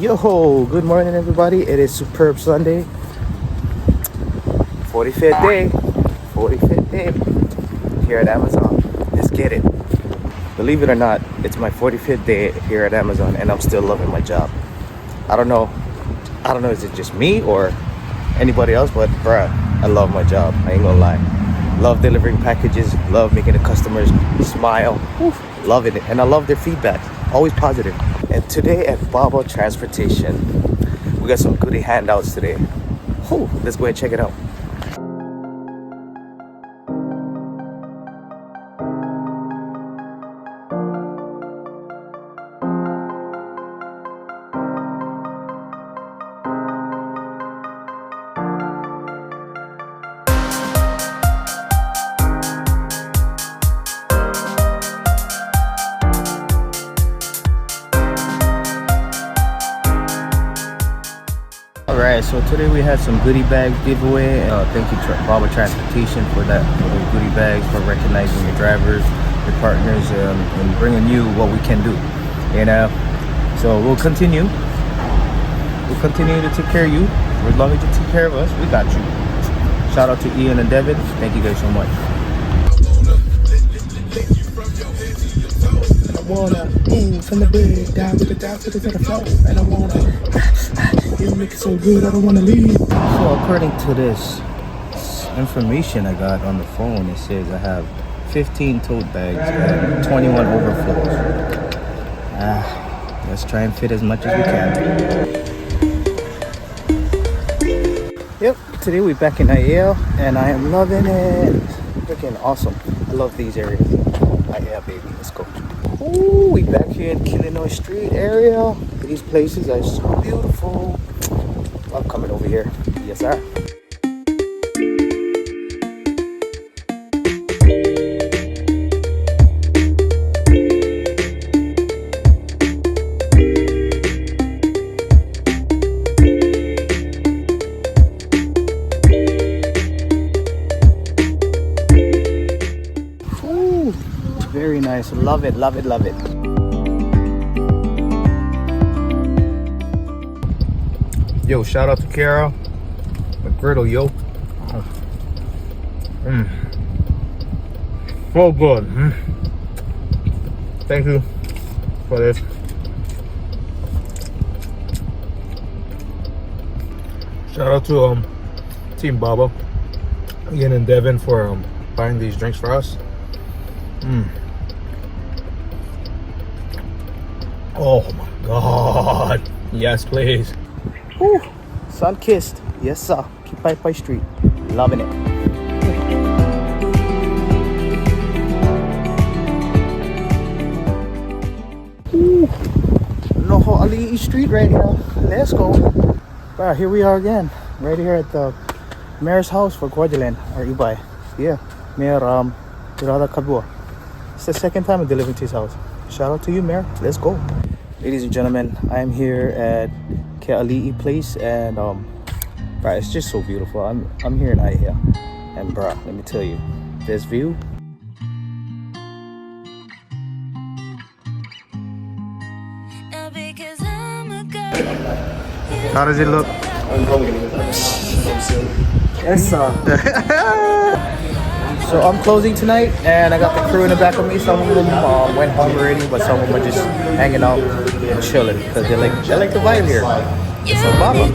Yo, good morning everybody. It is Superb Sunday. 45th day. 45th day here at Amazon. Let's get it. Believe it or not, it's my 45th day here at Amazon and I'm still loving my job. I don't know, is it just me or anybody else, but bruh, I love my job. I ain't gonna lie. Love delivering packages, love making the customers smile. Whew, loving it. And I love their feedback. Always positive. And today at Baba Transportation, we got some goodie handouts today. Whew, let's go ahead and check it out. Alright, so today we had some goodie bags giveaway. Thank you Baba Transportation for that, for those goodie bags, for recognizing your drivers, your partners, and bringing you what we can do, you know. So we'll continue to take care of you. As long as you take care of us, we got you. Shout out to Ian and Devin. Thank you guys so much. I wanna move from the bed down to the floor, and I wanna you make it so good I don't wanna leave. So according to this information I got on the phone, it says I have 15 tote bags and 21 overflows. Let's try and fit as much as we can. Yep, today we're back in Aiea and I am loving it. Freaking awesome. I love these areas. Aiea, baby, let's go. Ooh, we back here in Illinois Street area. These places are so beautiful. Love coming over here. Yes, sir. Ooh, very nice. Love it, love it, love it. Yo, shout out to Kara McGriddle, yo. So good. Thank you for this. Shout out to Team Baba, Ian and Devin for buying these drinks for us. Oh my God. Yes, please. Whew, sun kissed. Yes, sir. Keep Pie Street. Loving it. Ooh, Noho Aiea Street right here. Let's go. Wow, here we are again. Right here at the mayor's house for Guajalan or Ibay. Yeah, Mayor Irada Kabua. It's the second time I'm delivering to his house. Shout out to you, Mayor. Let's go. Ladies and gentlemen, I am here at Aiea place and bruh, it's just so beautiful. I'm here in Aiea and bruh, let me tell you, this view. How does it look? Yes, sir. So I'm closing tonight and I got the crew in the back of me. Some of them went home already, but some of them are just hanging out and chilling because they like the vibe here. It's a Baba.